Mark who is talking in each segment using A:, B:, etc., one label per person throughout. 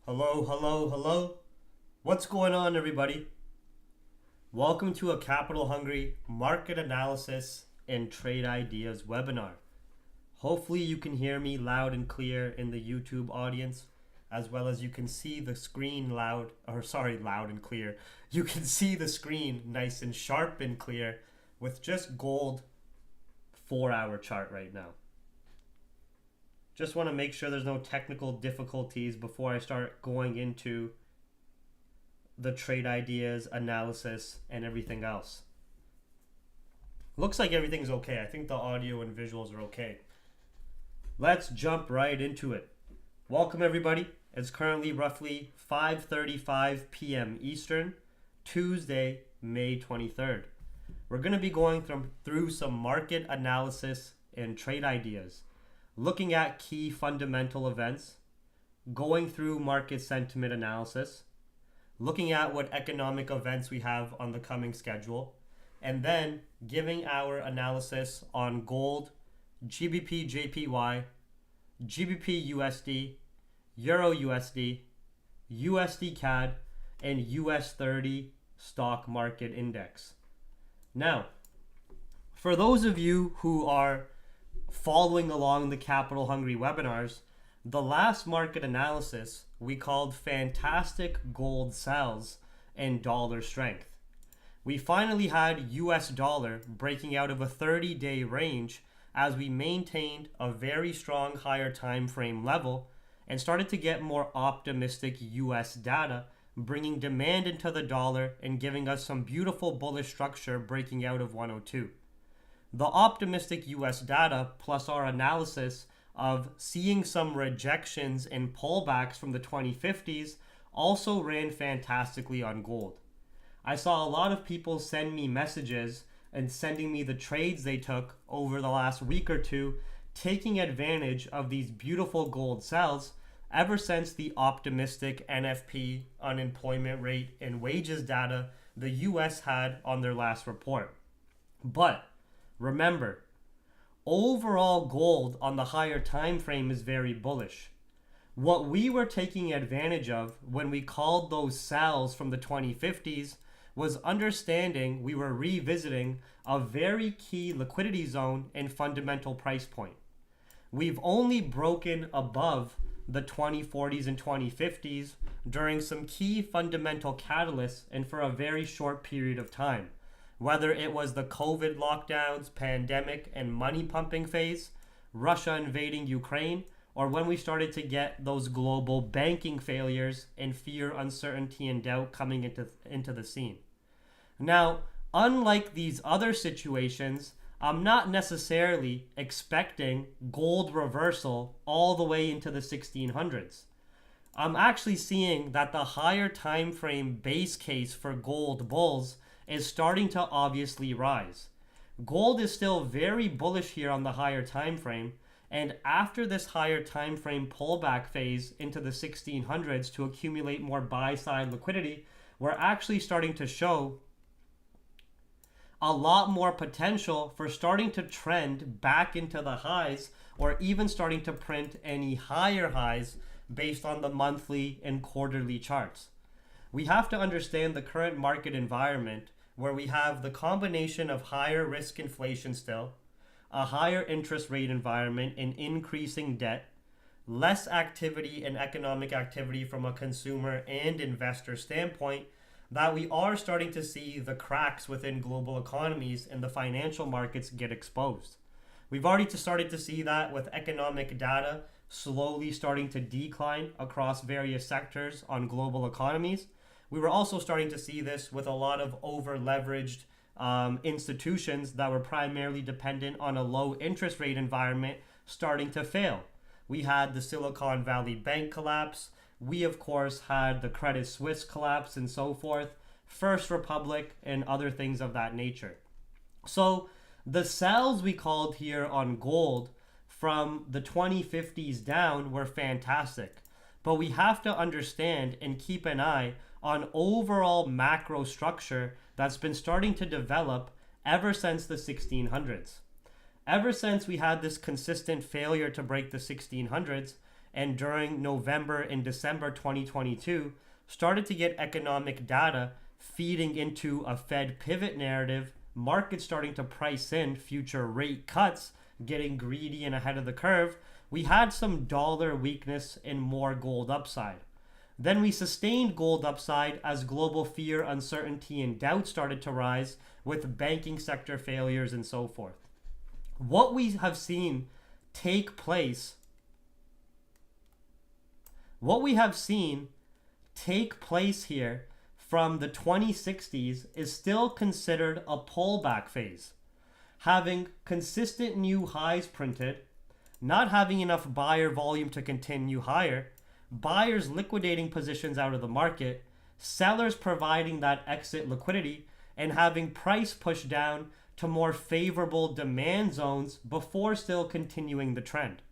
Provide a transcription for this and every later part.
A: Hello, hello, hello. What's going on, everybody? Welcome to a Capital Hungry Market Analysis and Trade Ideas webinar. Hopefully you can hear me loud and clear in the YouTube audience, as well as you can see the screen loud and clear. You can see the screen nice and sharp and clear with just gold 4-hour chart right now. Just want to make sure there's no technical difficulties before I start going into the trade ideas, analysis, and everything else. Looks like everything's okay. I think the audio and visuals are okay. Let's jump right into it. Welcome everybody. It's currently roughly 5:35 p.m. Eastern, Tuesday, May 23rd. We're going to be going through some market analysis and trade ideas, looking at key fundamental events, going through market sentiment analysis, looking at what economic events we have on the coming schedule, and then giving our analysis on gold, GBPJPY, GBPUSD, EURUSD, USDCAD, and US30 stock market index. Now, for those of you who are following along the Capital Hungry webinars, the last market analysis we called fantastic gold sells and dollar strength. We finally had US dollar breaking out of a 30-day range as we maintained a very strong higher time frame level and started to get more optimistic US data, bringing demand into the dollar and giving us some beautiful bullish structure breaking out of 102. The optimistic US data plus our analysis of seeing some rejections and pullbacks from the 2050s also ran fantastically on gold. I saw a lot of people send me messages and sending me the trades they took over the last week or two, taking advantage of these beautiful gold sells ever since the optimistic NFP, unemployment rate, and wages data the US had on their last report. But remember, overall gold on the higher time frame is very bullish. What we were taking advantage of when we called those sells from the 2050s was understanding we were revisiting a very key liquidity zone and fundamental price point. We've only broken above the 2040s and 2050s during some key fundamental catalysts and for a very short period of time. Whether it was the COVID lockdowns, pandemic, and money pumping phase, Russia invading Ukraine, or when we started to get those global banking failures and fear, uncertainty, and doubt coming into the scene. Now, unlike these other situations, I'm not necessarily expecting gold reversal all the way into the 1600s. I'm actually seeing that the higher time frame base case for gold bulls is starting to obviously rise. Gold is still very bullish here on the higher time frame, and after this higher time frame pullback phase into the 1600s to accumulate more buy side liquidity, we're actually starting to show a lot more potential for starting to trend back into the highs or even starting to print any higher highs based on the monthly and quarterly charts. We have to understand the current market environment where we have the combination of higher risk inflation still, a higher interest rate environment and increasing debt, less activity and economic activity from a consumer and investor standpoint, that we are starting to see the cracks within global economies and the financial markets get exposed. We've already started to see that with economic data slowly starting to decline across various sectors on global economies. We were also starting to see this with a lot of over-leveraged institutions that were primarily dependent on a low interest rate environment starting to fail. We had the Silicon Valley Bank collapse. We, of course, had the Credit Suisse collapse and so forth, First Republic, and other things of that nature. So the sells we called here on gold from the 2050s down were fantastic. But we have to understand and keep an eye on overall macro structure that's been starting to develop ever since the 1600s. Ever since we had this consistent failure to break the 1600s, and during November and December 2022 started to get economic data feeding into a Fed pivot narrative, markets starting to price in future rate cuts, getting greedy and ahead of the curve, we had some dollar weakness and more gold upside. Then we sustained gold upside as global fear, uncertainty, and doubt started to rise with banking sector failures and so forth. What we have seen take place, here from the 2060s is still considered a pullback phase. Having consistent new highs printed, not having enough buyer volume to continue higher, buyers liquidating positions out of the market, sellers providing that exit liquidity, and having price pushed down to more favorable demand zones before still continuing the trend.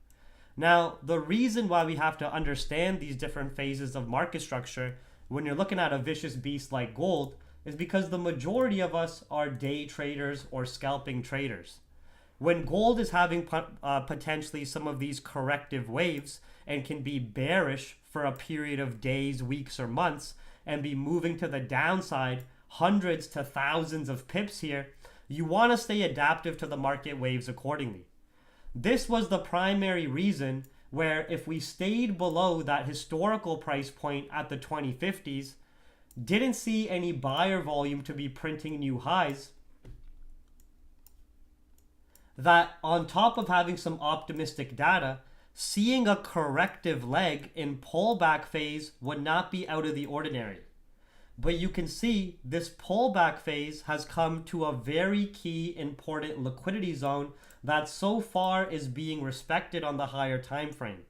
A: Now, the reason why we have to understand these different phases of market structure when you're looking at a vicious beast like gold is because the majority of us are day traders or scalping traders. When gold is having potentially some of these corrective waves and can be bearish for a period of days, weeks, or months and be moving to the downside hundreds to thousands of pips here, you want to stay adaptive to the market waves accordingly. This was the primary reason where if we stayed below that historical price point at the 2050s, didn't see any buyer volume to be printing new highs, that on top of having some optimistic data, seeing a corrective leg in pullback phase would not be out of the ordinary. But you can see this pullback phase has come to a very key important liquidity zone that so far is being respected on the higher time frame.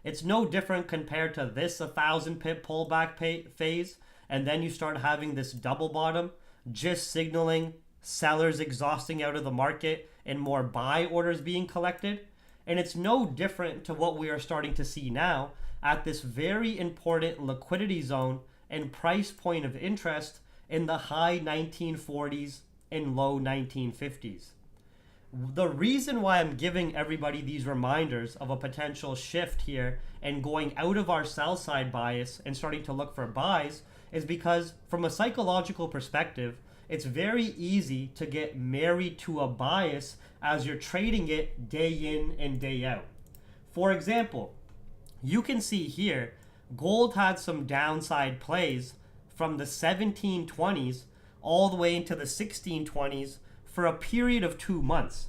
A: It's no different compared to this 1,000 pip pullback phase, and then you start having this double bottom, just signaling sellers exhausting out of the market and more buy orders being collected. And it's no different to what we are starting to see now at this very important liquidity zone and price point of interest in the high 1940s and low 1950s. The reason why I'm giving everybody these reminders of a potential shift here and going out of our sell side bias and starting to look for buys is because from a psychological perspective, it's very easy to get married to a bias as you're trading it day in and day out. For example, you can see here, gold had some downside plays from the 1720s all the way into the 1620s for a period of 2 months.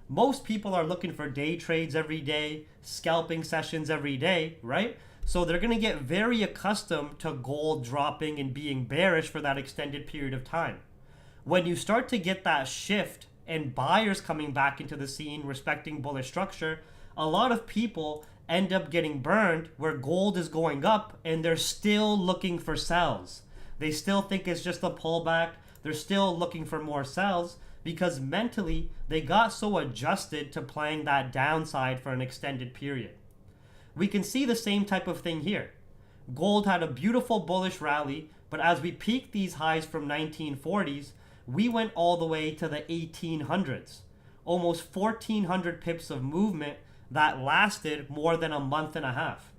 A: Most people are looking for day trades every day, scalping sessions every day, right? So they're going to get very accustomed to gold dropping and being bearish for that extended period of time. When you start to get that shift and buyers coming back into the scene respecting bullish structure, a lot of people end up getting burned where gold is going up and they're still looking for sells. They still think it's just a pullback. They're still looking for more sells because mentally they got so adjusted to playing that downside for an extended period. We can see the same type of thing here. Gold had a beautiful bullish rally, but as we peaked these highs from 1940s, we went all the way to the 1800s, almost 1,400 pips of movement that lasted more than a month and a half.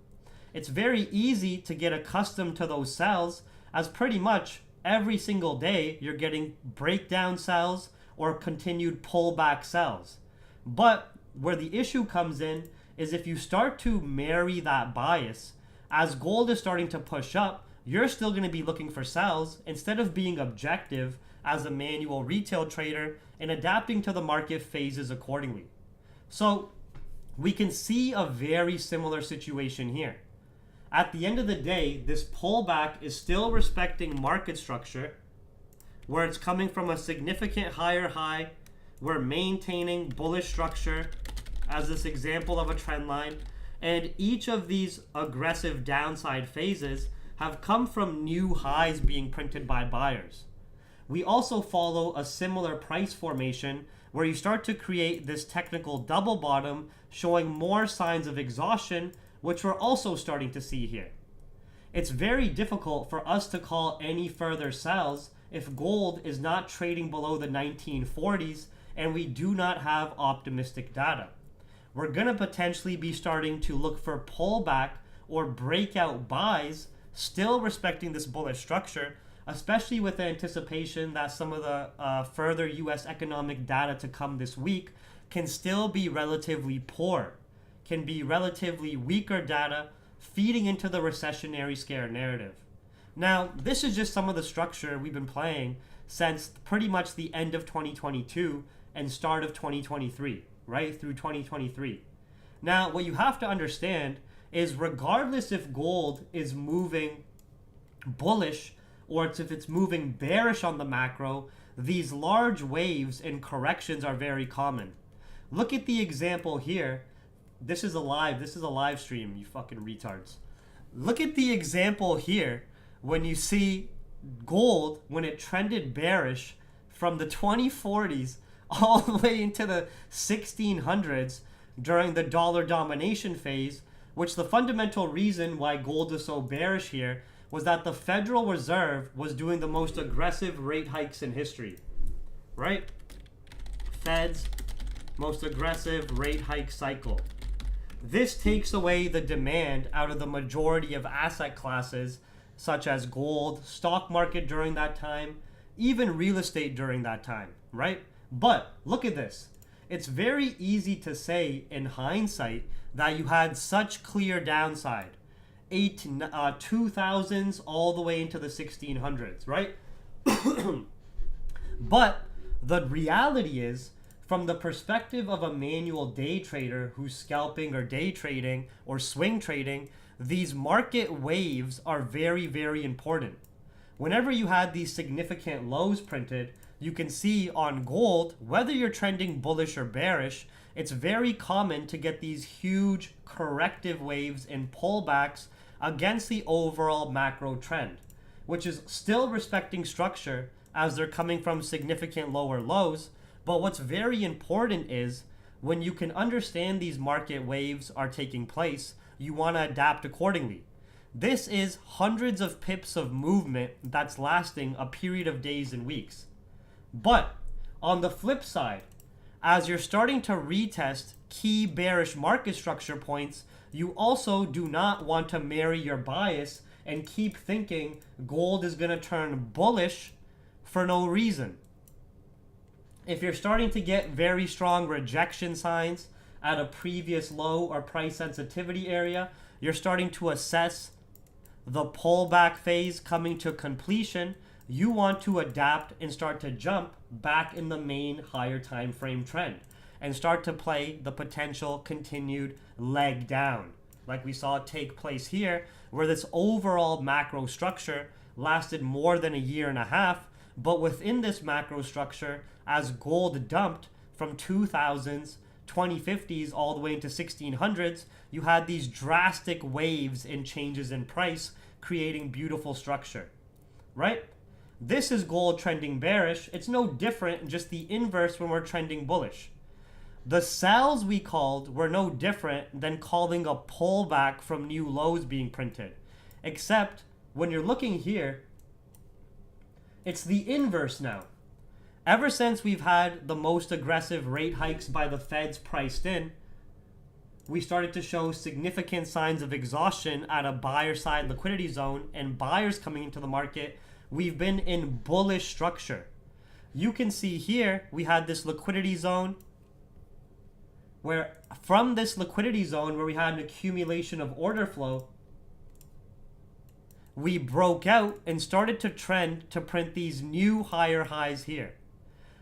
A: It's very easy to get accustomed to those sells as pretty much every single day you're getting breakdown sells or continued pullback sells. But where the issue comes in is if you start to marry that bias, as gold is starting to push up, you're still going to be looking for sells instead of being objective as a manual retail trader and adapting to the market phases accordingly. So we can see a very similar situation here. At the end of the day, this pullback is still respecting market structure where it's coming from a significant higher high. We're maintaining bullish structure as this example of a trend line. And each of these aggressive downside phases have come from new highs being printed by buyers. We also follow a similar price formation where you start to create this technical double bottom showing more signs of exhaustion, which we're also starting to see here. It's very difficult for us to call any further sells if gold is not trading below the 1940s and we do not have optimistic data. we're going to potentially be starting to look for pullback or breakout buys, still respecting this bullish structure, especially with the anticipation that some of the further US economic data to come this week can still be relatively poor, can be relatively weaker data feeding into the recessionary scare narrative. Now, this is just some of the structure we've been playing since pretty much the end of 2022 and start of 2023, right through 2023. Now, what you have to understand is regardless if gold is moving bullish or if it's moving bearish on the macro, these large waves and corrections are very common. Look at the example here. This is a live stream, you fucking retards. Look at the example here when you see gold, when it trended bearish from the 2040s all the way into the 1600s during the dollar domination phase, which the fundamental reason why gold is so bearish here was that the Federal Reserve was doing the most aggressive rate hikes in history, right? Fed's most aggressive rate hike cycle. This takes away the demand out of the majority of asset classes, such as gold, stock market during that time, even real estate during that time, right? But look at this. It's very easy to say in hindsight that you had such clear downside. 2000s all the way into the 1600s, right? But the reality is, from the perspective of a manual day trader who's scalping or day trading or swing trading, these market waves are very, very important. Whenever you had these significant lows printed, you can see on gold, whether you're trending bullish or bearish, it's very common to get these huge corrective waves and pullbacks against the overall macro trend, which is still respecting structure as they're coming from significant lower lows. But what's very important is when you can understand these market waves are taking place, you want to adapt accordingly. This is hundreds of pips of movement that's lasting a period of days and weeks. But on the flip side, as you're starting to retest key bearish market structure points, you also do not want to marry your bias and keep thinking gold is going to turn bullish for no reason. If you're starting to get very strong rejection signs at a previous low or price sensitivity area, you're starting to assess the pullback phase coming to completion, you want to adapt and start to jump back in the main higher time frame trend and start to play the potential continued leg down, like we saw take place here, where this overall macro structure lasted more than a year and a half. But within this macro structure, as gold dumped from 2000s, 2050s, all the way into 1600s, you had these drastic waves and changes in price, creating beautiful structure, right? This is gold trending bearish. It's no different, just the inverse when we're trending bullish. The sells we called were no different than calling a pullback from new lows being printed, except when you're looking here, it's the inverse now. Ever since we've had the most aggressive rate hikes by the Feds priced in, we started to show significant signs of exhaustion at a buyer side liquidity zone and buyers coming into the market. We've been in bullish structure. You can see here, we had this liquidity zone where from this liquidity zone where we had an accumulation of order flow, we broke out and started to trend to print these new higher highs here.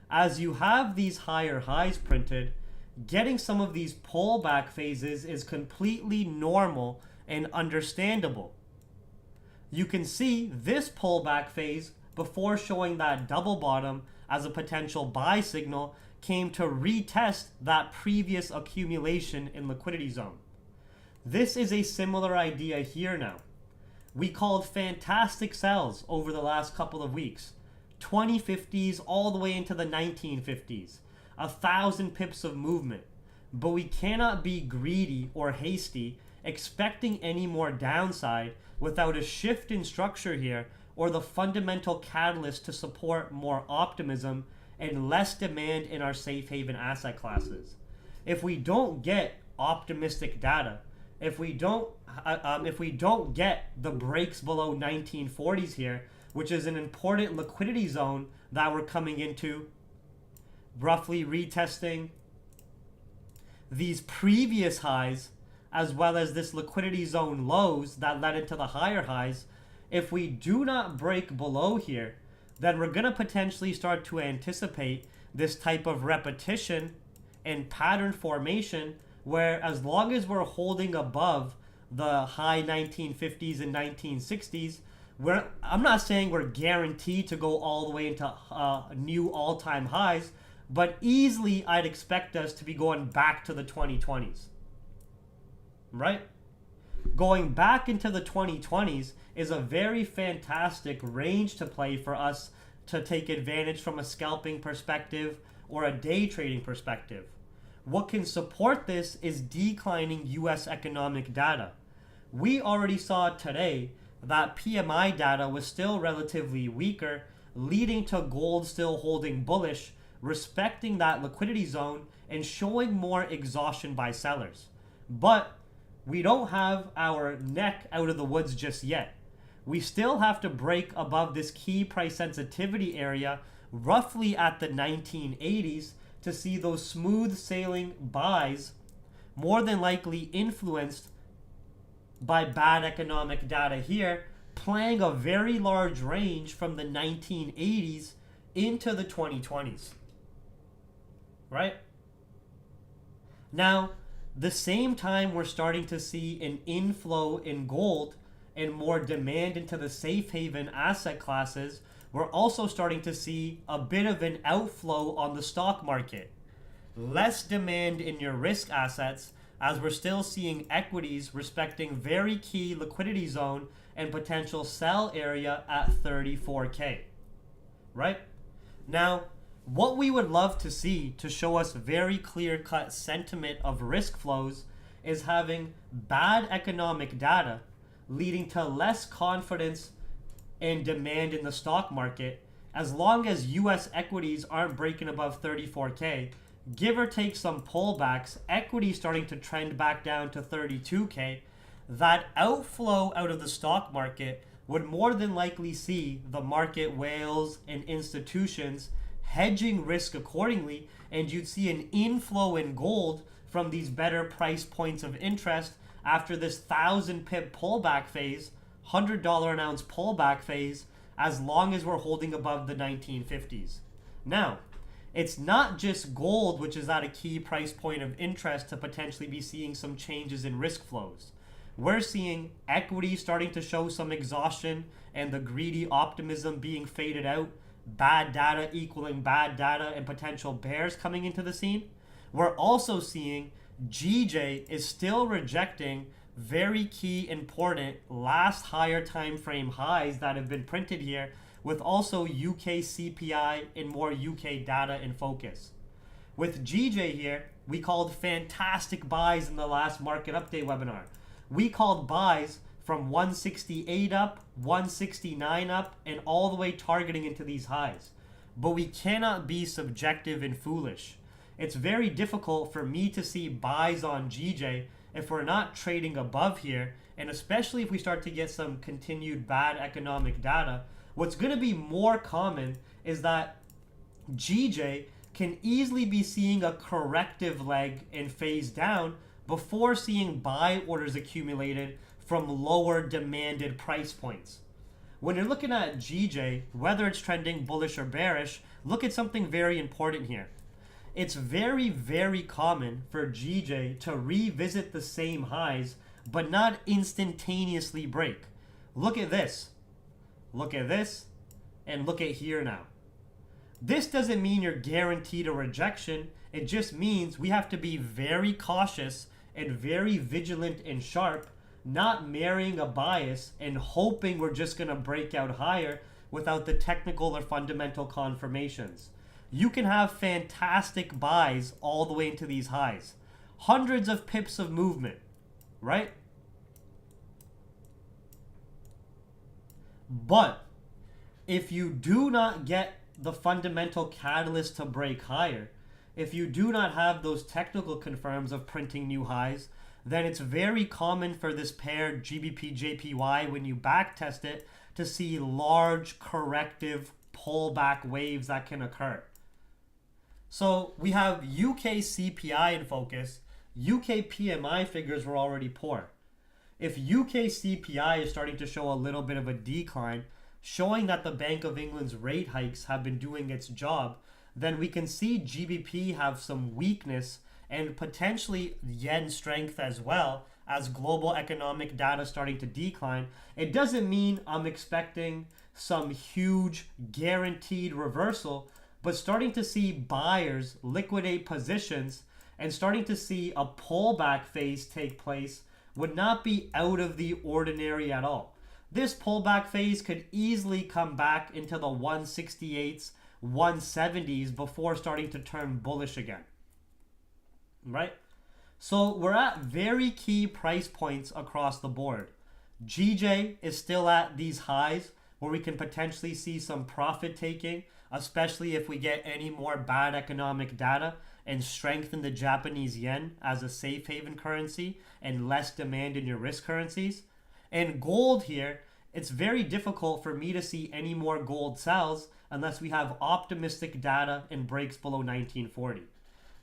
A: As you have these higher highs printed, getting some of these pullback phases is completely normal and understandable. You can see this pullback phase before showing that double bottom as a potential buy signal came to retest that previous accumulation in liquidity zone. This is a similar idea here now. We called fantastic sells over the last couple of weeks. 2050s all the way into the 1950s. 1,000 pips of movement. But we cannot be greedy or hasty expecting any more downside without a shift in structure here or the fundamental catalyst to support more optimism and less demand in our safe haven asset classes. if we don't get optimistic data, if we don't get the breaks below 1940s here, which is an important liquidity zone that we're coming into, roughly retesting these previous highs, as well as this liquidity zone lows that led into the higher highs. If we do not break below here, then we're going to potentially start to anticipate this type of repetition and pattern formation, where as long as we're holding above the high 1950s and 1960s, I'm not saying we're guaranteed to go all the way into new all-time highs, but easily I'd expect us to be going back to the 2020s, right? Going back into the 2020s is a very fantastic range to play for us to take advantage from a scalping perspective or a day trading perspective. What can support this is declining US economic data. We already saw today that PMI data was still relatively weaker, leading to gold still holding bullish, respecting that liquidity zone and showing more exhaustion by sellers. But we don't have our neck out of the woods just yet. We still have to break above this key price sensitivity area roughly at the 1980s to see those smooth sailing buys, more than likely influenced by bad economic data here, playing a very large range from the 1980s into the 2020s. Right? Now, the same time we're starting to see an inflow in gold and more demand into the safe haven asset classes, we're also starting to see a bit of an outflow on the stock market. Less demand in your risk assets, as we're still seeing equities respecting very key liquidity zone and potential sell area at 34K. Right? Now, what we would love to see to show us very clear-cut sentiment of risk flows is having bad economic data leading to less confidence and demand in the stock market. As long as US equities aren't breaking above 34K, give or take some pullbacks, equity starting to trend back down to 32K, that outflow out of the stock market would more than likely see the market whales and institutions hedging risk accordingly, and you'd see an inflow in gold from these better price points of interest after this 1,000 pip pullback phase, $100 an ounce pullback phase, as long as we're holding above the 1950s. Now, it's not just gold which is at a key price point of interest to potentially be seeing some changes in risk flows. We're seeing equity starting to show some exhaustion and the greedy optimism being faded out, bad data equaling bad data, and potential bears coming into the scene. We're also seeing GJ is still rejecting very key important last higher time frame highs that have been printed here, with also UK CPI and more UK data in focus. With GJ here, we called fantastic buys in the last market update webinar. We called buys from 168 up, 169 up, and all the way targeting into these highs. But we cannot be subjective and foolish. It's very difficult for me to see buys on GJ if we're not trading above here, and especially if we start to get some continued bad economic data. What's going to be more common is that GJ can easily be seeing a corrective leg and phase down before seeing buy orders accumulated from lower demanded price points. When you're looking at GJ, whether it's trending bullish or bearish, look at something very important here. It's very, very common for GJ to revisit the same highs, but not instantaneously break. Look at this. Look at this. And look at here now. This doesn't mean you're guaranteed a rejection. It just means we have to be very cautious and very vigilant and sharp, not marrying a bias and hoping we're just going to break out higher without the technical or fundamental confirmations. You can have fantastic buys all the way into these highs. Hundreds of pips of movement, right? But if you do not get the fundamental catalyst to break higher, if you do not have those technical confirms of printing new highs, then it's very common for this pair GBPJPY, when you back test it, to see large corrective pullback waves that can occur. So we have UK CPI in focus. UK PMI figures were already poor. If UK CPI is starting to show a little bit of a decline, showing that the Bank of England's rate hikes have been doing its job, then we can see GBP have some weakness and potentially yen strength as well, as global economic data starting to decline. It doesn't mean I'm expecting some huge guaranteed reversal, but starting to see buyers liquidate positions and starting to see a pullback phase take place would not be out of the ordinary at all. This pullback phase could easily come back into the 168s, 170s before starting to turn bullish again, right? So we're at very key price points across the board. GJ is still at these highs where we can potentially see some profit taking, especially if we get any more bad economic data and strengthen the Japanese yen as a safe haven currency and less demand in your risk currencies. And gold here, it's very difficult for me to see any more gold sells unless we have optimistic data and breaks below 1940.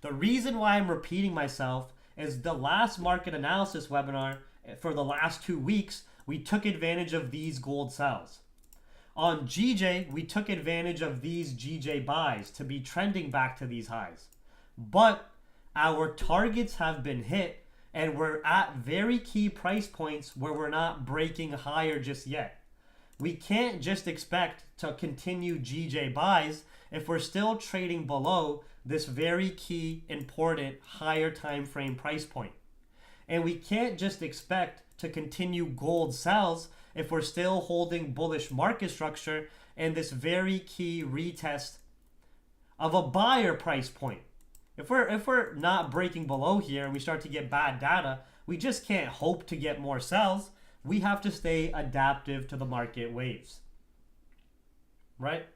A: The reason why I'm repeating myself is the last market analysis webinar for the last 2 weeks, we took advantage of these gold sells. On GJ, we took advantage of these GJ buys to be trending back to these highs. But our targets have been hit and we're at very key price points where we're not breaking higher just yet. We can't just expect to continue GJ buys if we're still trading below this very key, important, higher time frame price point. And we can't just expect to continue gold sells if we're still holding bullish market structure and this very key retest of a buyer price point. If we're not breaking below here and we start to get bad data, we just can't hope to get more sells. We have to stay adaptive to the market waves, right?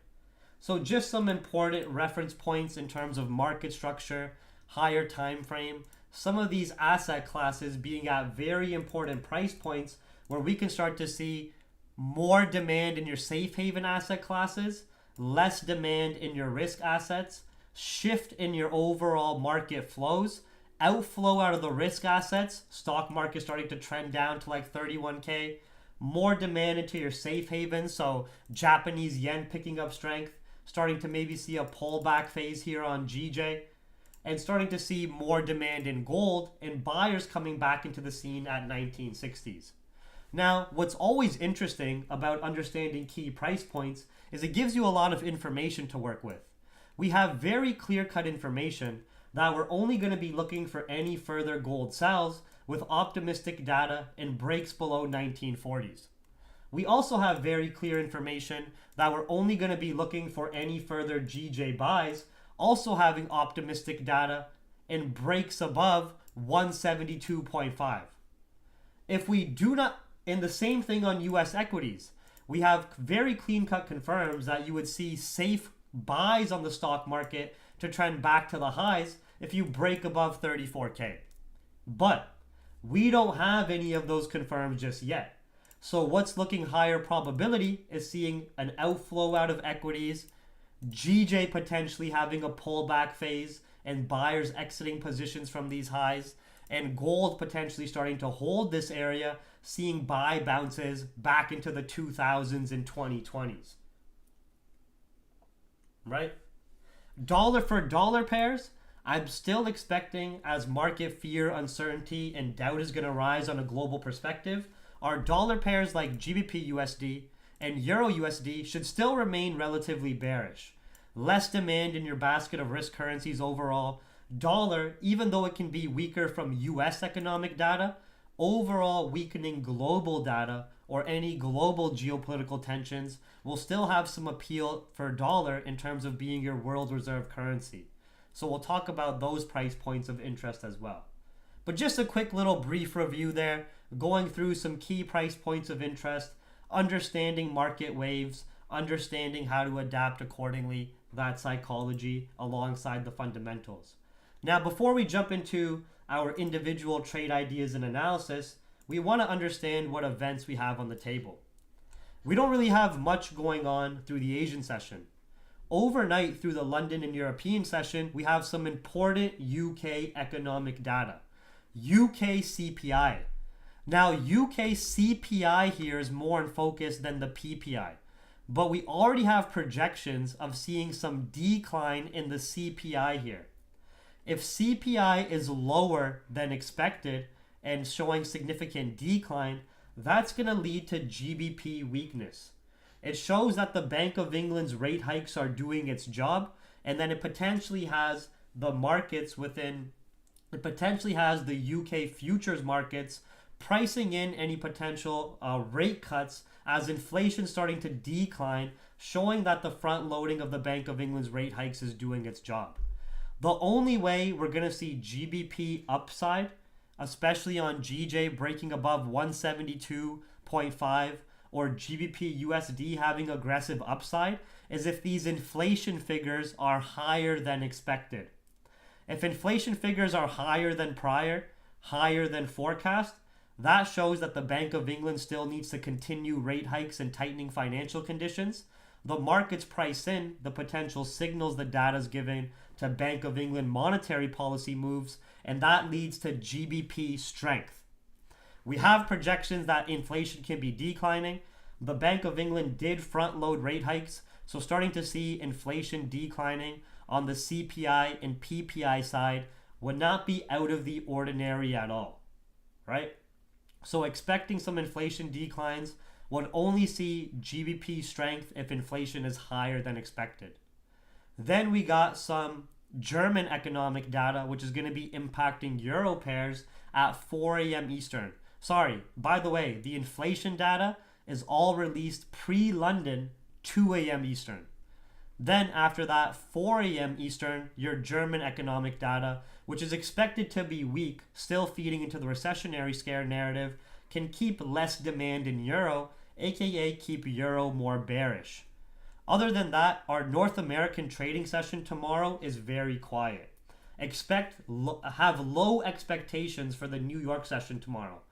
A: So just some important reference points in terms of market structure, higher time frame, some of these asset classes being at very important price points where we can start to see more demand in your safe haven asset classes, less demand in your risk assets, shift in your overall market flows, outflow out of the risk assets, stock market starting to trend down to like 31K, more demand into your safe haven, so Japanese yen picking up strength, starting to maybe see a pullback phase here on GJ, and starting to see more demand in gold and buyers coming back into the scene at 1960s. Now, what's always interesting about understanding key price points is it gives you a lot of information to work with. We have very clear-cut information that we're only going to be looking for any further gold sells with optimistic data and breaks below 1940s. We also have very clear information that we're only going to be looking for any further GJ buys, also having optimistic data and breaks above 172.5. If we do not, and the same thing on US equities, we have very clean-cut confirms that you would see safe buys on the stock market to trend back to the highs if you break above 34K. But we don't have any of those confirmed just yet. So what's looking higher probability is seeing an outflow out of equities, GJ potentially having a pullback phase and buyers exiting positions from these highs, and gold potentially starting to hold this area, seeing buy bounces back into the 2000s and 2020s. Right? Dollar for dollar pairs, I'm still expecting, as market fear, uncertainty, and doubt is going to rise on a global perspective, our dollar pairs like GBPUSD and EURUSD should still remain relatively bearish. Less demand in your basket of risk currencies overall. Dollar, even though it can be weaker from US economic data, overall weakening global data or any global geopolitical tensions will still have some appeal for dollar in terms of being your world reserve currency. So we'll talk about those price points of interest as well. But just a quick little brief review there, going through some key price points of interest, understanding market waves, understanding how to adapt accordingly, that psychology alongside the fundamentals. Now, before we jump into our individual trade ideas and analysis, we want to understand what events we have on the table. We don't really have much going on through the Asian session. Overnight through the London and European session, we have some important UK economic data. UK CPI. Now, UK CPI here is more in focus than the PPI, but we already have projections of seeing some decline in the CPI here. If CPI is lower than expected and showing significant decline, that's going to lead to GBP weakness. It shows that the Bank of England's rate hikes are doing its job, and then it potentially has the markets within, it potentially has the UK futures markets pricing in any potential rate cuts as inflation starting to decline, showing that the front loading of the Bank of England's rate hikes is doing its job. The only way we're going to see GBP upside, especially on GJ breaking above 172.5 or GBPUSD having aggressive upside, is if these inflation figures are higher than expected. If inflation figures are higher than prior, higher than forecast, that shows that the Bank of England still needs to continue rate hikes and tightening financial conditions. The markets price in the potential signals the data is giving to Bank of England monetary policy moves, and that leads to GBP strength. We have projections that inflation can be declining. The Bank of England did front load rate hikes, so starting to see inflation declining on the CPI and PPI side would not be out of the ordinary at all, right? So expecting some inflation declines would only see GBP strength if inflation is higher than expected. Then we got some German economic data, which is going to be impacting euro pairs at 4 a.m. Eastern. Sorry, by the way, the inflation data is all released pre-London, 2 a.m. Eastern. Then after that, 4 a.m. Eastern, your German economic data, which is expected to be weak, still feeding into the recessionary scare narrative, can keep less demand in euro, aka keep euro more bearish. Other than that, our North American trading session tomorrow is very quiet. Have low expectations for the New York session tomorrow.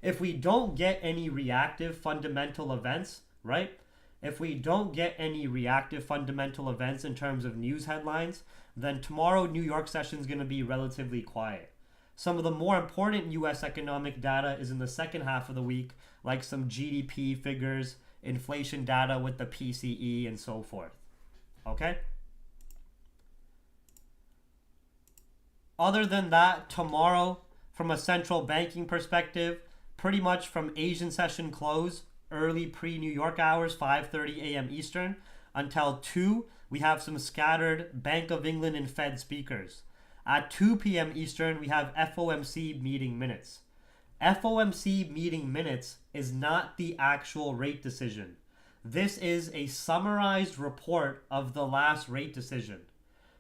A: If we don't get any reactive fundamental events, right? If we don't get any reactive fundamental events in terms of news headlines, then tomorrow New York session is going to be relatively quiet. Some of the more important US economic data is in the second half of the week, like some GDP figures, inflation data with the PCE, and so forth. Okay? Other than that, tomorrow, from a central banking perspective, pretty much from Asian session close, early pre-New York hours, 5:30 a.m. Eastern, until 2, we have some scattered Bank of England and Fed speakers. At 2 p.m. Eastern, we have FOMC meeting minutes. FOMC meeting minutes is not the actual rate decision. This is a summarized report of the last rate decision.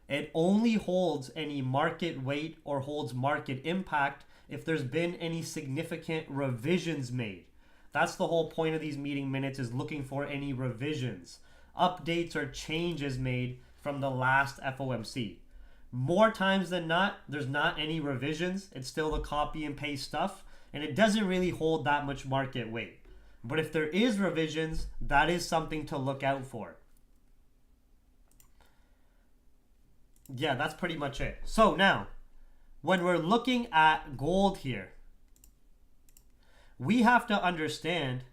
A: It only holds any market weight or holds market impact if there's been any significant revisions made. That's the whole point of these meeting minutes, is looking for any revisions, updates, or changes made from the last FOMC. More times than not, there's not any revisions. It's still the copy and paste stuff, and it doesn't really hold that much market weight. But if there is revisions, that is something to look out for. Yeah, that's pretty much it. So now, when we're looking at gold here, we have to understand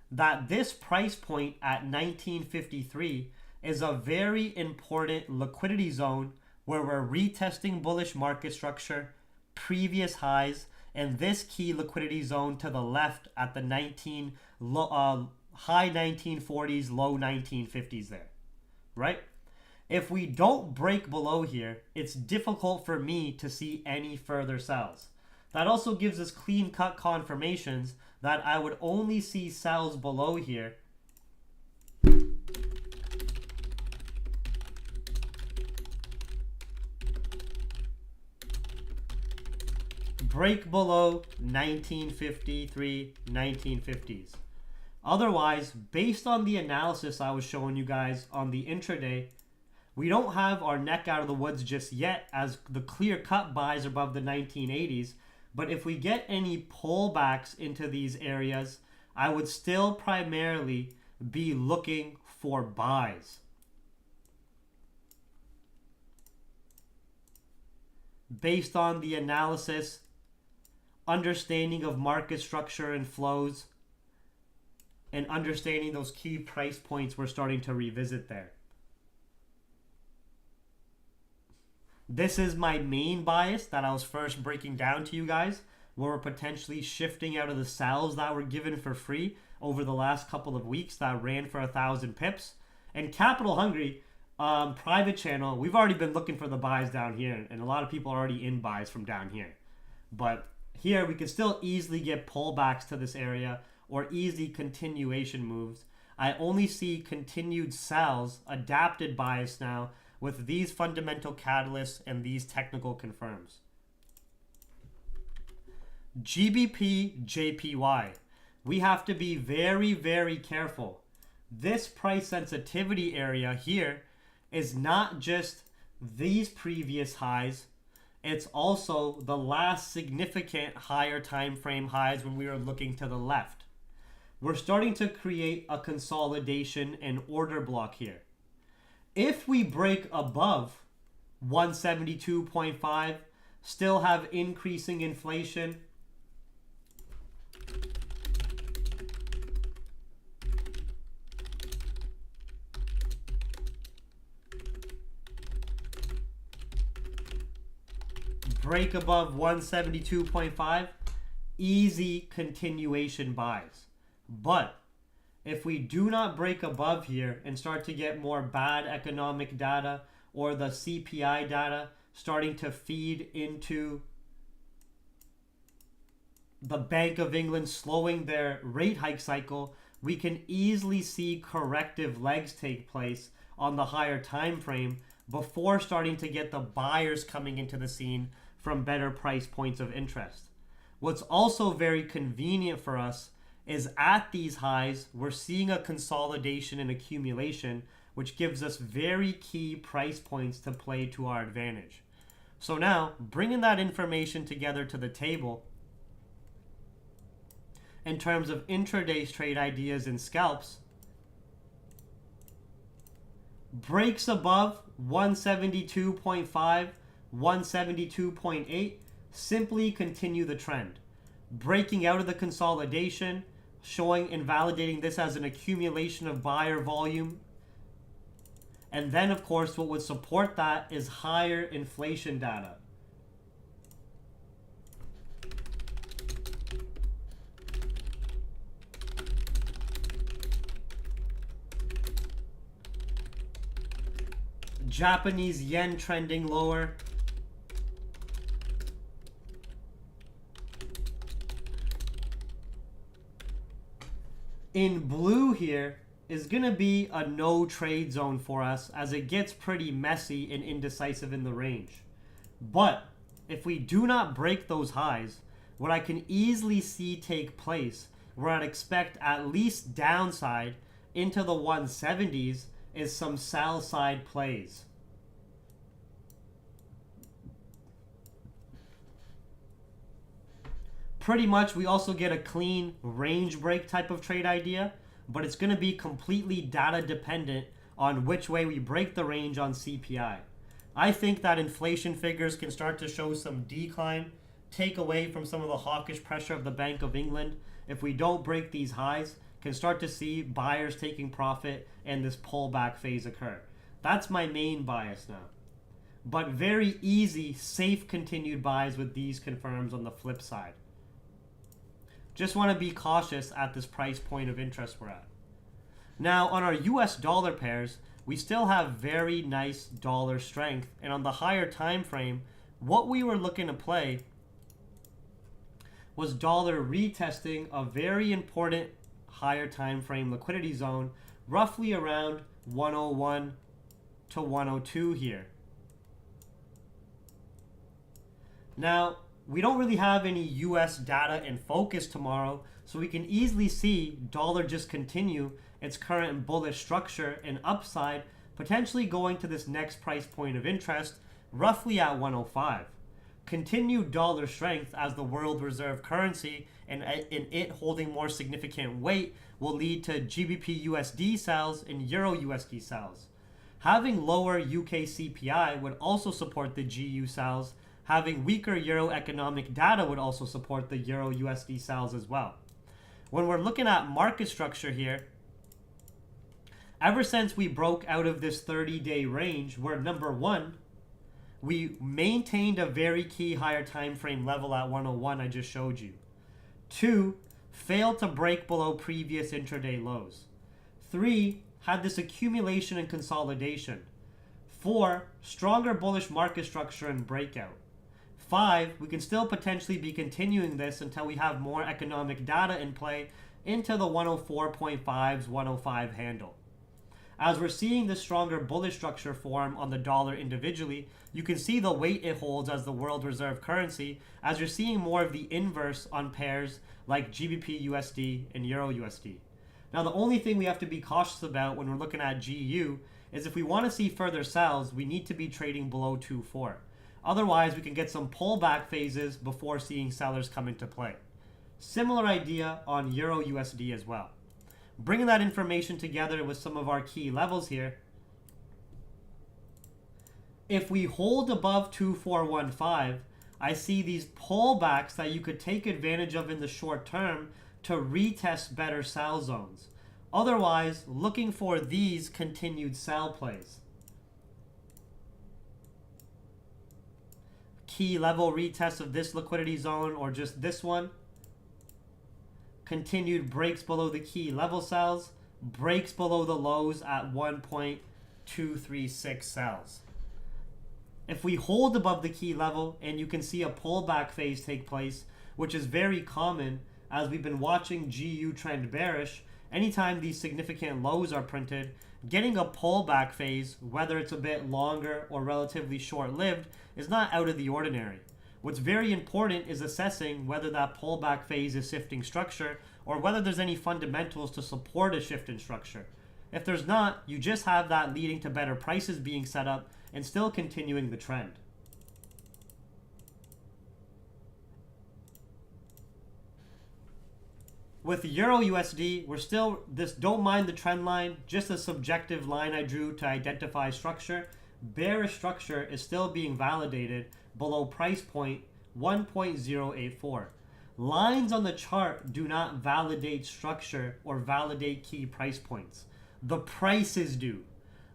A: that this price point at 1953 is a very important liquidity zone where we're retesting bullish market structure, previous highs, and this key liquidity zone to the left at the high 1940s, low 1950s there, right? If we don't break below here, it's difficult for me to see any further sells. That also gives us clean-cut confirmations that I would only see sells below here break below 1953, 1950s. Otherwise, based on the analysis I was showing you guys on the intraday, we don't have our neck out of the woods just yet, as the clear-cut buys above the 1980s. But if we get any pullbacks into these areas, I would still primarily be looking for buys. Based on the analysis, understanding of market structure and flows, and understanding those key price points we're starting to revisit there. This is my main bias that I was first breaking down to you guys, where we're potentially shifting out of the sells that were given for free over the last couple of weeks that ran for 1,000 pips. And Capital Hungry, private channel, we've already been looking for the buys down here, and a lot of people are already in buys from down here. But here we can still easily get pullbacks to this area or easy continuation moves. I only see continued sells, adapted bias now with these fundamental catalysts and these technical confirms. GBPJPY. We have to be very, very careful. This price sensitivity area here is not just these previous highs, it's also the last significant higher time frame highs when we were looking to the left. We're starting to create a consolidation and order block here. If we break above 172.5, still have increasing inflation, break above 172.5, easy continuation buys. But if we do not break above here and start to get more bad economic data or the CPI data starting to feed into the Bank of England slowing their rate hike cycle, we can easily see corrective legs take place on the higher time frame before starting to get the buyers coming into the scene from better price points of interest. What's also very convenient for us is at these highs, we're seeing a consolidation and accumulation, which gives us very key price points to play to our advantage. So now, bringing that information together to the table, in terms of intraday trade ideas and scalps, breaks above 172.5, 172.8, simply continue the trend. Breaking out of the consolidation, showing and validating this as an accumulation of buyer volume. And then, of course, what would support that is higher inflation data. Japanese yen trending lower. In blue here is going to be a no trade zone for us, as it gets pretty messy and indecisive in the range. But if we do not break those highs, what I can easily see take place, where I'd expect at least downside into the 170s, is some sell side plays. Pretty much we also get a clean range break type of trade idea, but it's going to be completely data dependent on which way we break the range on CPI. I think that inflation figures can start to show some decline, take away from some of the hawkish pressure of the Bank of England. If we don't break these highs, can start to see buyers taking profit and this pullback phase occur. That's my main bias now. But very easy, safe continued buys with these confirms on the flip side. Just want to be cautious at this price point of interest we're at. Now, on our US dollar pairs, we still have very nice dollar strength. And on the higher time frame, what we were looking to play was dollar retesting a very important higher time frame liquidity zone, roughly around 101 to 102 here. Now, we don't really have any US data in focus tomorrow, so we can easily see dollar just continue its current bullish structure and upside, potentially going to this next price point of interest, roughly at 105. Continued dollar strength as the world reserve currency and it holding more significant weight will lead to GBPUSD sells and EURUSD sells. Having lower UK CPI would also support the GU sells. Having weaker Euro economic data would also support the EURUSD sells as well. When we're looking at market structure here, ever since we broke out of this 30-day range, where number one, we maintained a very key higher time frame level at 101 I just showed you. 2, failed to break below previous intraday lows. 3, had this accumulation and consolidation. 4, stronger bullish market structure and breakout. 5, we can still potentially be continuing this until we have more economic data in play into the 104.5s, 105 handle. As we're seeing this stronger bullish structure form on the dollar individually, you can see the weight it holds as the world reserve currency, as you're seeing more of the inverse on pairs like GBPUSD and EURUSD. Now, the only thing we have to be cautious about when we're looking at GU is if we want to see further sells, we need to be trading below 2.4. Otherwise, we can get some pullback phases before seeing sellers come into play. Similar idea on EURUSD as well. Bringing that information together with some of our key levels here, if we hold above 2415, I see these pullbacks that you could take advantage of in the short term to retest better sell zones. Otherwise, looking for these continued sell plays. Key level retest of this liquidity zone or just this one. Continued breaks below the key level sells, breaks below the lows at 1.236 sells. If we hold above the key level and you can see a pullback phase take place, which is very common as we've been watching GU trend bearish, anytime these significant lows are printed, getting a pullback phase, whether it's a bit longer or relatively short-lived, is not out of the ordinary. What's very important is assessing whether that pullback phase is shifting structure or whether there's any fundamentals to support a shift in structure. If there's not, you just have that leading to better prices being set up and still continuing the trend. With EURUSD, we're still this don't mind the trend line, just a subjective line I drew to identify structure. Bearish structure is still being validated below price point 1.084. Lines on the chart do not validate structure or validate key price points. The prices do.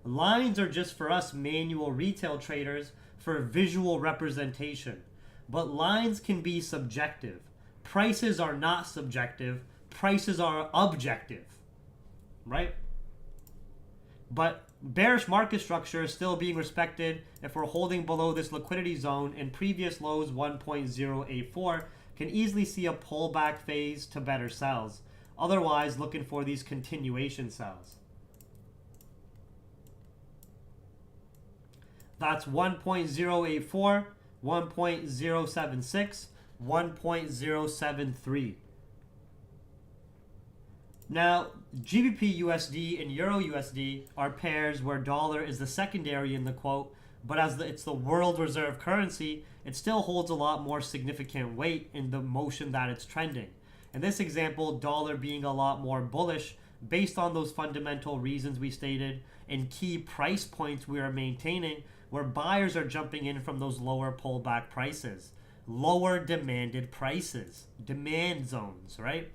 A: Lines are just for us manual retail traders for visual representation. But lines can be subjective. Prices are not subjective. Prices are objective. Right? But bearish market structure is still being respected if we're holding below this liquidity zone and previous lows 1.084 can easily see a pullback phase to better sells. Otherwise, looking for these continuation sells. That's 1.084, 1.076, 1.073. Now, GBPUSD and EURUSD are pairs where dollar is the secondary in the quote, but as it's the world reserve currency, it still holds a lot more significant weight in the motion that it's trending. In this example, dollar being a lot more bullish based on those fundamental reasons we stated and key price points we are maintaining where buyers are jumping in from those lower pullback prices, lower demanded prices, demand zones, right?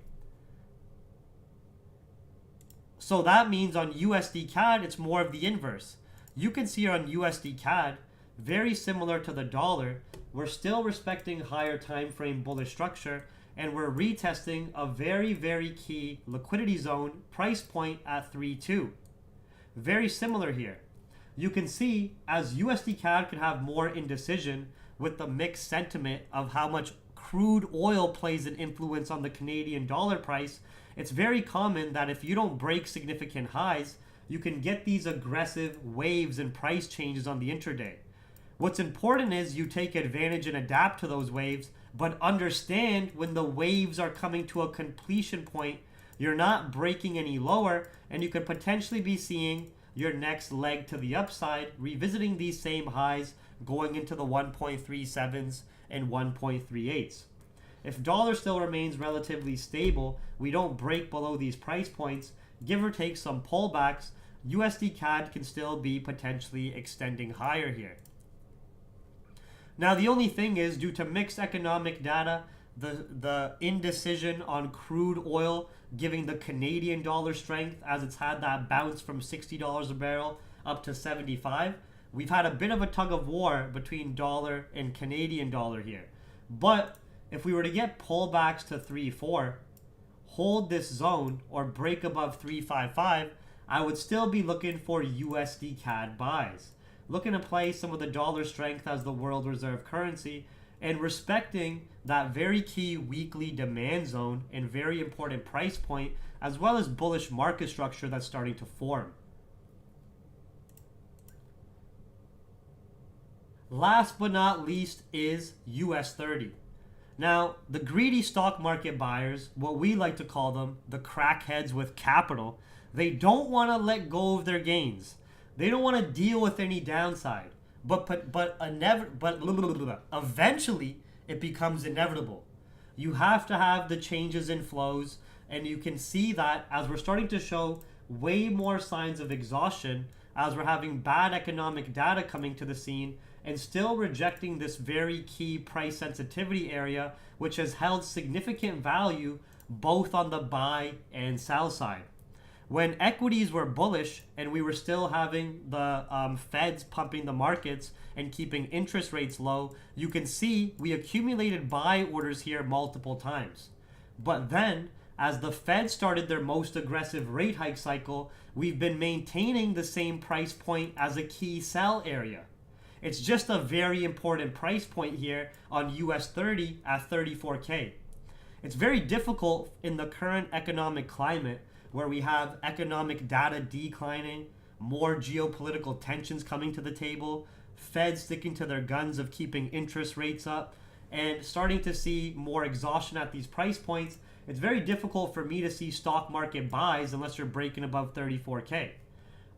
A: So that means on USDCAD, it's more of the inverse. You can see on USDCAD, very similar to the dollar, we're still respecting higher time frame bullish structure and we're retesting a very, very key liquidity zone price point at 3.2. Very similar here. You can see as USDCAD can have more indecision with the mixed sentiment of how much crude oil plays an influence on the Canadian dollar price, it's very common that if you don't break significant highs, you can get these aggressive waves and price changes on the intraday. What's important is you take advantage and adapt to those waves But understand when the waves are coming to a completion point, you're not breaking any lower, and you could potentially be seeing your next leg to the upside, revisiting these same highs, going into the 1.37s and 1.38s. If dollar still remains relatively stable, we don't break below these price points, give or take some pullbacks, USDCAD can still be potentially extending higher here. Now, the only thing is, due to mixed economic data, the indecision on crude oil giving the Canadian dollar strength as it's had that bounce from $60 a barrel up to 75, we've had a bit of a tug of war between dollar and Canadian dollar here. But if we were to get pullbacks to 3.4, hold this zone or break above 3.55, I would still be looking for USDCAD buys. Looking to play some of the dollar strength as the world reserve currency and respecting that very key weekly demand zone and very important price point, as well as bullish market structure that's starting to form. Last but not least is US 30. Now, the greedy stock market buyers, what we like to call them, the crackheads with capital, they don't want to let go of their gains. They don't want to deal with any downside. But eventually it becomes inevitable. You have to have the changes in flows, and you can see that as we're starting to show way more signs of exhaustion, as we're having bad economic data coming to the scene, and still rejecting this very key price sensitivity area, which has held significant value both on the buy and sell side. When equities were bullish and we were still having the feds pumping the markets and keeping interest rates low, you can see we accumulated buy orders here multiple times. But then, as the Fed started their most aggressive rate hike cycle, we've been maintaining the same price point as a key sell area. It's just a very important price point here on US 30 at 34K. It's very difficult in the current economic climate where we have economic data declining, more geopolitical tensions coming to the table, Fed sticking to their guns of keeping interest rates up, and starting to see more exhaustion at these price points. It's very difficult for me to see stock market buys unless you're breaking above 34K.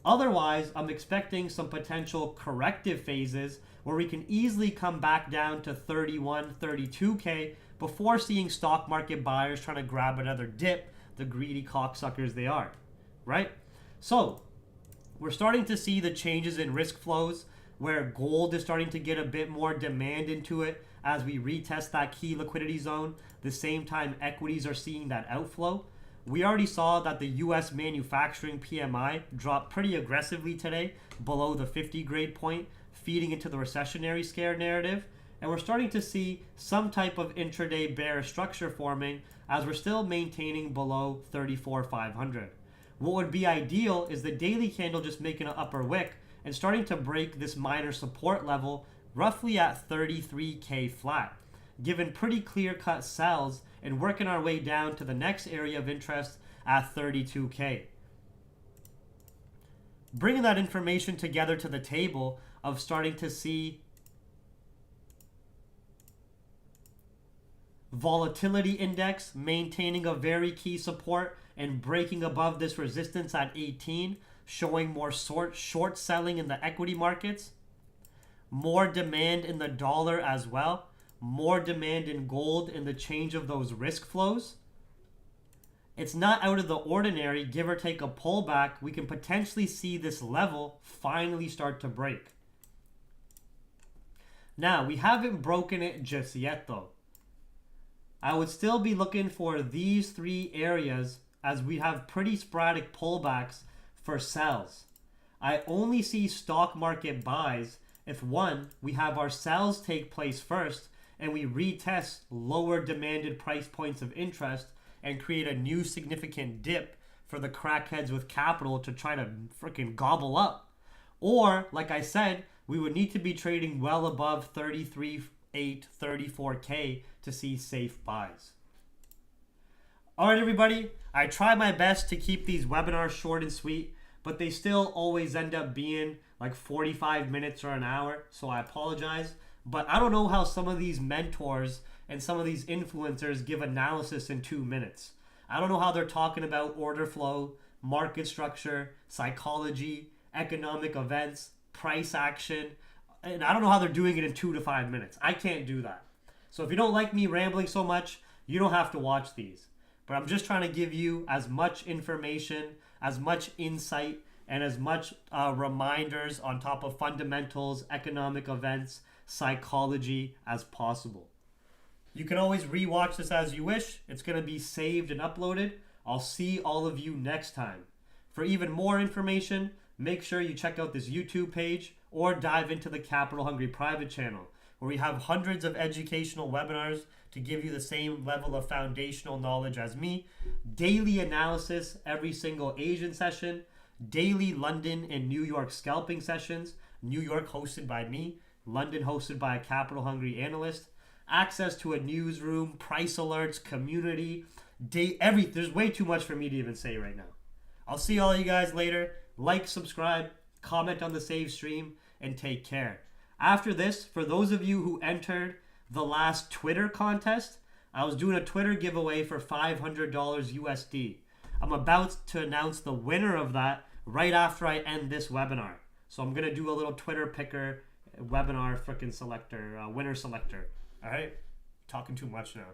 A: Otherwise, I'm expecting some potential corrective phases where we can easily come back down to 31, 32K before seeing stock market buyers trying to grab another dip, the greedy cocksuckers they are, right? So we're starting to see the changes in risk flows where gold is starting to get a bit more demand into it as we retest that key liquidity zone. The same time equities are seeing that outflow. We already saw that the US manufacturing PMI dropped pretty aggressively today below the 50 grade point, feeding into the recessionary scare narrative. And we're starting to see some type of intraday bearish structure forming as we're still maintaining below 34,500. What would be ideal is the daily candle just making an upper wick and starting to break this minor support level roughly at 33K flat, given pretty clear-cut sells and working our way down to the next area of interest at 32K. Bringing that information together to the table of starting to see volatility index maintaining a very key support and breaking above this resistance at 18, showing more short selling in the equity markets, more demand in the dollar as well, more demand in gold in the change of those risk flows. It's not out of the ordinary, give or take a pullback, we can potentially see this level finally start to break. Now, we haven't broken it just yet though. I would still be looking for these three areas as we have pretty sporadic pullbacks for sells. I only see stock market buys if one, we have our sells take place first and we retest lower demanded price points of interest and create a new significant dip for the crackheads with capital to try to freaking gobble up. Or, like I said, we would need to be trading well above 33.8, 34K to see safe buys. All right, everybody, I try my best to keep these webinars short and sweet, but they still always end up being like 45 minutes or an hour, so I apologize. But I don't know how some of these mentors and some of these influencers give analysis in 2 minutes. I don't know how they're talking about order flow, market structure, psychology, economic events, price action, and I don't know how they're doing it in 2 to 5 minutes. I can't do that. So if you don't like me rambling so much, you don't have to watch these. But I'm just trying to give you as much information, as much insight, and as much reminders on top of fundamentals, economic events, psychology as possible. You can always rewatch this as you wish. It's going to be saved and uploaded. I'll see all of you next time. For even more information, make sure you check out this YouTube page or dive into the Capital Hungry private channel, where we have hundreds of educational webinars to give you the same level of foundational knowledge as me, daily analysis every single Asian session, daily London and New York scalping sessions, New York hosted by me, London hosted by a Capital Hungry analyst, access to a newsroom, price alerts, community, there's way too much for me to even say right now. I'll see all you guys later. Like, subscribe, comment on the save stream, and take care. After this, for those of you who entered the last Twitter contest, I was doing a Twitter giveaway for $500 USD. I'm about to announce the winner of that right after I end this webinar. So I'm going to do a little Twitter picker webinar freaking selector, winner selector. All right? Talking too much now.